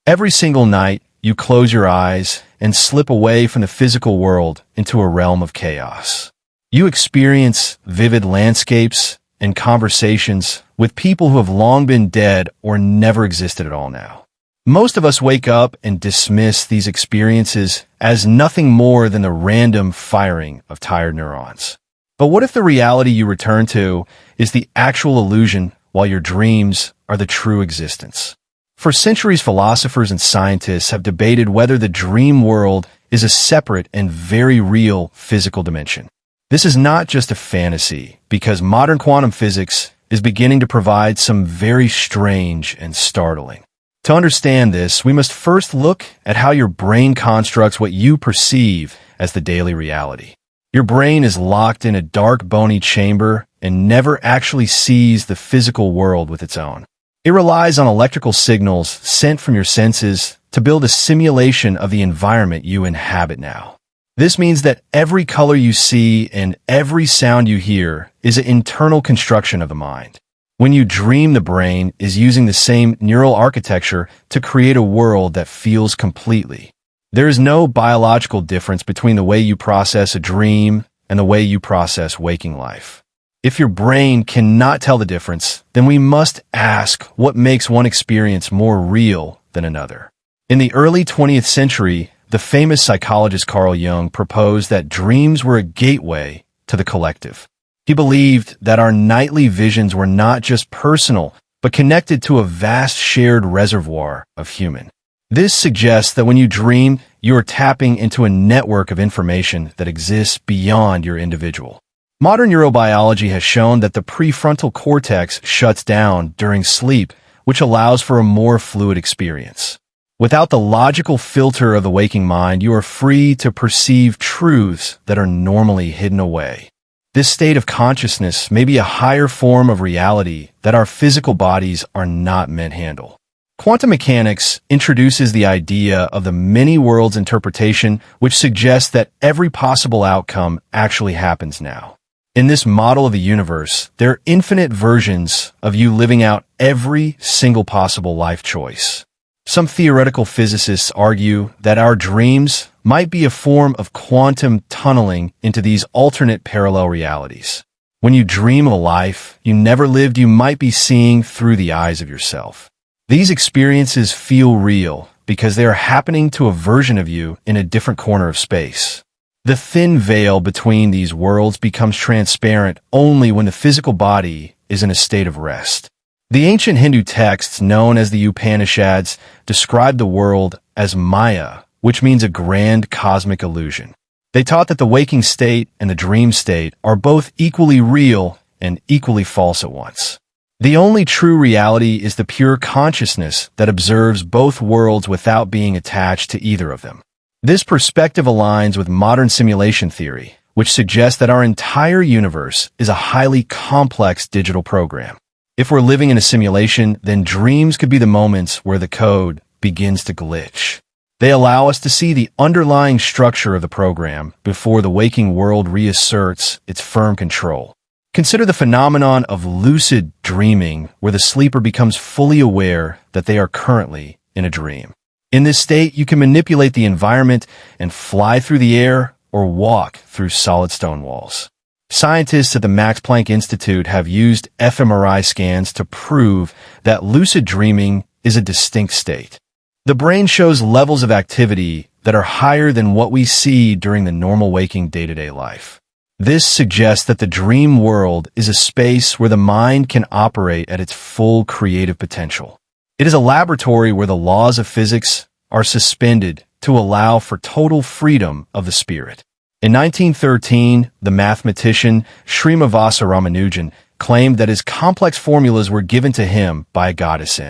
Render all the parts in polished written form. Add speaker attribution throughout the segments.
Speaker 1: Every single night, you close your eyes and slip away from the physical world into a realm of chaos. You experience vivid landscapes and conversations with people who have long been dead or never existed at all now. Most of us wake up and dismiss these experiences as nothing more than the random firing of tired neurons. But what if the reality you return to is the actual illusion while your dreams are the true existence? For centuries, philosophers and scientists have debated whether the dream world is a separate and very real physical dimension. This is not just a fantasy, because modern quantum physics is beginning to provide some very strange and startling. To understand this, we must first look at how your brain constructs what you perceive as the daily reality. Your brain is locked in a dark, bony chamber and never actually sees the physical world with its own. It relies on electrical signals sent from your senses to build a simulation of the environment you inhabit now. This means that every color you see and every sound you hear is an internal construction of the mind. When you dream, the brain is using the same neural architecture to create a world that feels completely. There is no biological difference between the way you process a dream and the way you process waking life. If your brain cannot tell the difference, then we must ask what makes one experience more real than another. In the early 20th century, the famous psychologist Carl Jung proposed that dreams were a gateway to the collective. He believed that our nightly visions were not just personal, but connected to a vast shared reservoir of human. This suggests that when you dream, you are tapping into a network of information that exists beyond your individual. Modern neurobiology has shown that the prefrontal cortex shuts down during sleep, which allows for a more fluid experience. Without the logical filter of the waking mind, you are free to perceive truths that are normally hidden away. This state of consciousness may be a higher form of reality that our physical bodies are not meant to handle. Quantum mechanics introduces the idea of the many worlds interpretation, which suggests that every possible outcome actually happens now. In this model of the universe, there are infinite versions of you living out every single possible life choice. Some theoretical physicists argue that our dreams might be a form of quantum tunneling into these alternate parallel realities. When you dream of a life you never lived, you might be seeing through the eyes of yourself. These experiences feel real because they are happening to a version of you in a different corner of space. The thin veil between these worlds becomes transparent only when the physical body is in a state of rest. The ancient Hindu texts known as the Upanishads described the world as Maya, which means a grand cosmic illusion. They taught that the waking state and the dream state are both equally real and equally false at once. The only true reality is the pure consciousness that observes both worlds without being attached to either of them. This perspective aligns with modern simulation theory, which suggests that our entire universe is a highly complex digital program. If we're living in a simulation, then dreams could be the moments where the code begins to glitch. They allow us to see the underlying structure of the program before the waking world reasserts its firm control. Consider the phenomenon of lucid dreaming, where the sleeper becomes fully aware that they are currently in a dream. In this state, you can manipulate the environment and fly through the air or walk through solid stone walls. Scientists at the Max Planck Institute have used fMRI scans to prove that lucid dreaming is a distinct state. The brain shows levels of activity that are higher than what we see during the normal waking day-to-day life. This suggests that the dream world is a space where the mind can operate at its full creative potential. It is a laboratory where the laws of physics are suspended to allow for total freedom of the spirit. In 1913, the mathematician Srimivasa Ramanujan claimed that his complex formulas were given to him by a goddess.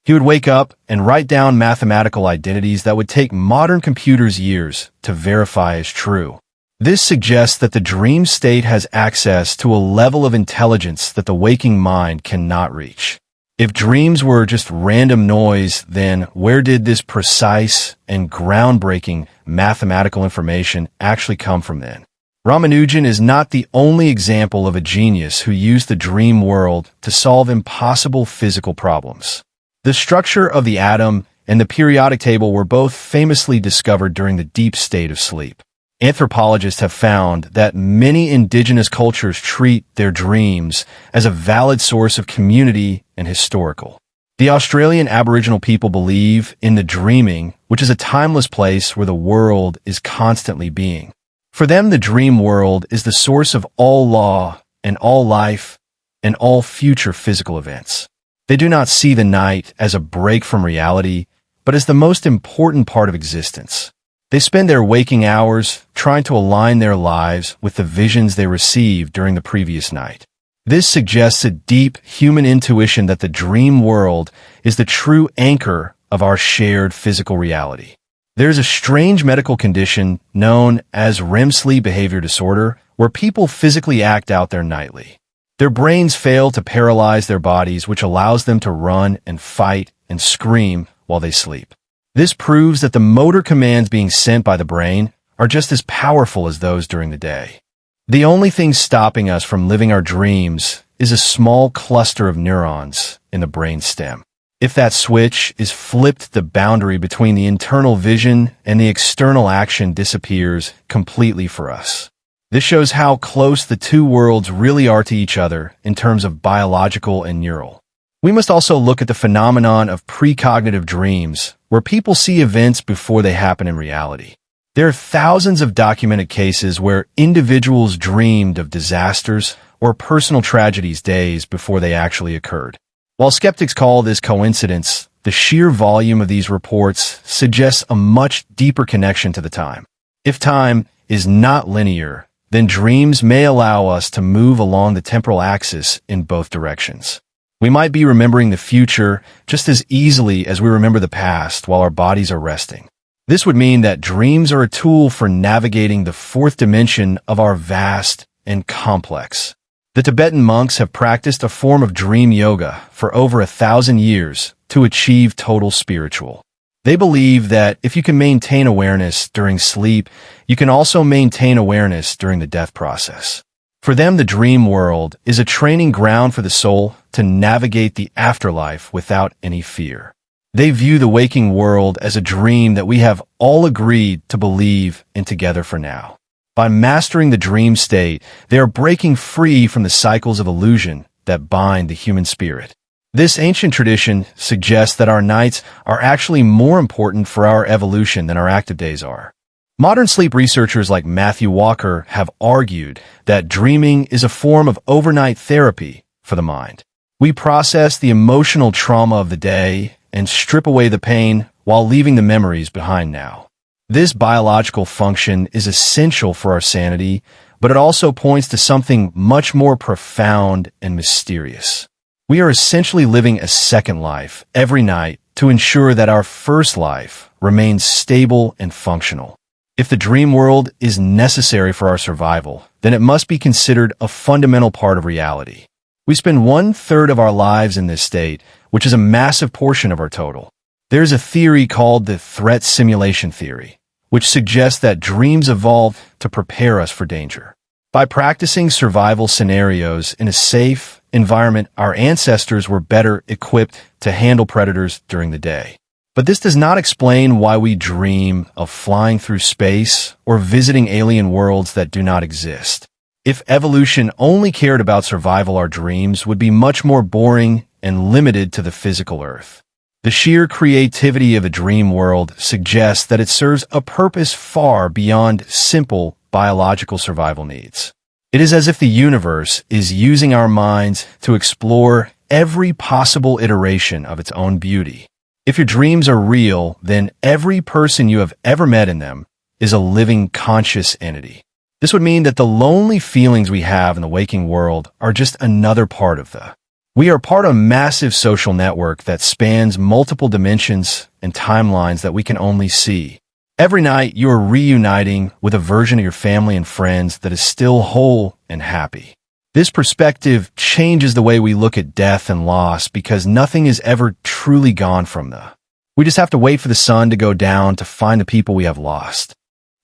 Speaker 1: He would wake up and write down mathematical identities that would take modern computers years to verify as true. This suggests that the dream state has access to a level of intelligence that the waking mind cannot reach. If dreams were just random noise, then where did this precise and groundbreaking mathematical information actually come from then? Ramanujan is not the only example of a genius who used the dream world to solve impossible physical problems. The structure of the atom and the periodic table were both famously discovered during the deep state of sleep. Anthropologists have found that many indigenous cultures treat their dreams as a valid source of community and historical. The Australian Aboriginal people believe in the dreaming, which is a timeless place where the world is constantly being. For them, the dream world is the source of all law and all life and all future physical events. They do not see the night as a break from reality, but as the most important part of existence. They spend their waking hours trying to align their lives with the visions they received during the previous night. This suggests a deep human intuition that the dream world is the true anchor of our shared physical reality. There's a strange medical condition known as REM sleep behavior disorder, where people physically act out their nightly. Their brains fail to paralyze their bodies, which allows them to run and fight and scream while they sleep. This proves that the motor commands being sent by the brain are just as powerful as those during the day. The only thing stopping us from living our dreams is a small cluster of neurons in the brain stem. If that switch is flipped, the boundary between the internal vision and the external action disappears completely for us. This shows how close the two worlds really are to each other in terms of biological and neural. We must also look at the phenomenon of precognitive dreams, where people see events before they happen in reality. There are thousands of documented cases where individuals dreamed of disasters or personal tragedies days before they actually occurred. While skeptics call this coincidence, the sheer volume of these reports suggests a much deeper connection to the time. If time is not linear, then dreams may allow us to move along the temporal axis in both directions. We might be remembering the future just as easily as we remember the past while our bodies are resting. This would mean that dreams are a tool for navigating the fourth dimension of our vast and complex. The Tibetan monks have practiced a form of dream yoga for over 1,000 years to achieve total spiritual. They believe that if you can maintain awareness during sleep, you can also maintain awareness during the death process. For them, the dream world is a training ground for the soul to navigate the afterlife without any fear. They view the waking world as a dream that we have all agreed to believe in together for now. By mastering the dream state, they are breaking free from the cycles of illusion that bind the human spirit. This ancient tradition suggests that our nights are actually more important for our evolution than our active days are. Modern sleep researchers like Matthew Walker have argued that dreaming is a form of overnight therapy for the mind. We process the emotional trauma of the day and strip away the pain while leaving the memories behind now. This biological function is essential for our sanity, but it also points to something much more profound and mysterious. We are essentially living a second life every night to ensure that our first life remains stable and functional. If the dream world is necessary for our survival, then it must be considered a fundamental part of reality. We spend 1/3 of our lives in this state, which is a massive portion of our total. There's a theory called the threat simulation theory, which suggests that dreams evolved to prepare us for danger. By practicing survival scenarios in a safe environment, our ancestors were better equipped to handle predators during the day. But this does not explain why we dream of flying through space or visiting alien worlds that do not exist. If evolution only cared about survival, our dreams would be much more boring and limited to the physical Earth. The sheer creativity of a dream world suggests that it serves a purpose far beyond simple biological survival needs. It is as if the universe is using our minds to explore every possible iteration of its own beauty. If your dreams are real, then every person you have ever met in them is a living conscious entity. This would mean that the lonely feelings we have in the waking world are just another part of the. We are part of a massive social network that spans multiple dimensions and timelines that we can only see. Every night, you are reuniting with a version of your family and friends that is still whole and happy. This perspective changes the way we look at death and loss because nothing is ever truly gone from the. We just have to wait for the sun to go down to find the people we have lost.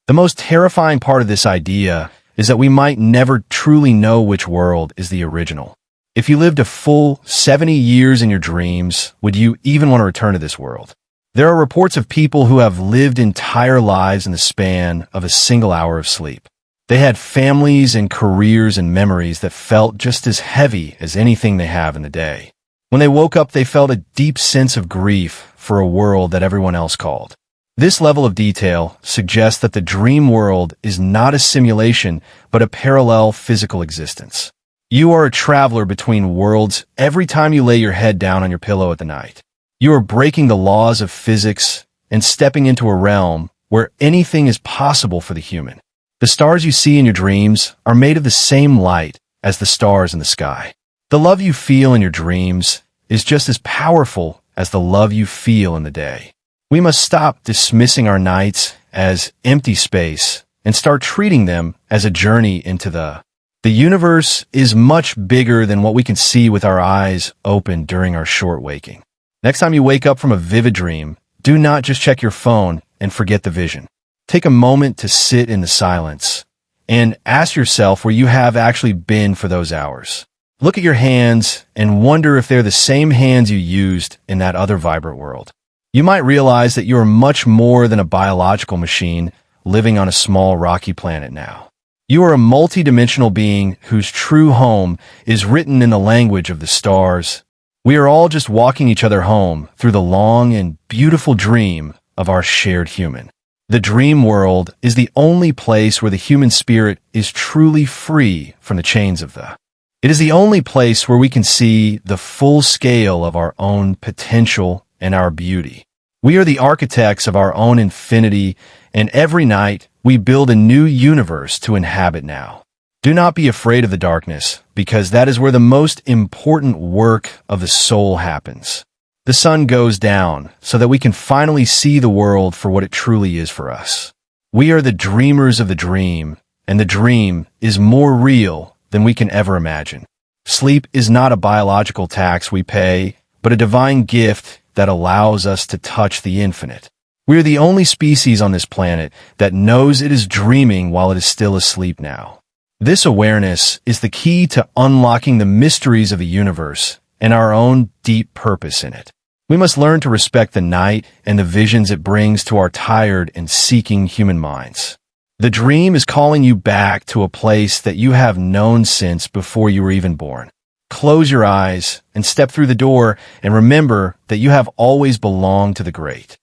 Speaker 1: The most terrifying part of this idea is that we might never truly know which world is the original. If you lived a full 70 years in your dreams, would you even want to return to this world? There are reports of people who have lived entire lives in the span of a single hour of sleep. They had families and careers and memories that felt just as heavy as anything they have in the day. When they woke up, they felt a deep sense of grief for a world that everyone else called. This level of detail suggests that the dream world is not a simulation, but a parallel physical existence. You are a traveler between worlds every time you lay your head down on your pillow at the night. You are breaking the laws of physics and stepping into a realm where anything is possible for the human. The stars you see in your dreams are made of the same light as the stars in the sky. The love you feel in your dreams is just as powerful as the love you feel in the day. We must stop dismissing our nights as empty space and start treating them as a journey into the universe is much bigger than what we can see with our eyes open during our short waking. Next time you wake up from a vivid dream, do not just check your phone and forget the vision. Take a moment to sit in the silence and ask yourself where you have actually been for those hours. Look at your hands and wonder if they're the same hands you used in that other vibrant world. You might realize that you are much more than a biological machine living on a small rocky planet now. You are a multidimensional being whose true home is written in the language of the stars. We are all just walking each other home through the long and beautiful dream of our shared human. The dream world is the only place where the human spirit is truly free from the chains of the. It is the only place where we can see the full scale of our own potential and our beauty. We are the architects of our own infinity, and every night we build a new universe to inhabit now. Do not be afraid of the darkness, because that is where the most important work of the soul happens. The sun goes down so that we can finally see the world for what it truly is for us. We are the dreamers of the dream, and the dream is more real than we can ever imagine. Sleep is not a biological tax we pay, but a divine gift that allows us to touch the infinite. We are the only species on this planet that knows it is dreaming while it is still asleep now. This awareness is the key to unlocking the mysteries of the universe and our own deep purpose in it. We must learn to respect the night and the visions it brings to our tired and seeking human minds. The dream is calling you back to a place that you have known since before you were even born. Close your eyes and step through the door and remember that you have always belonged to the great.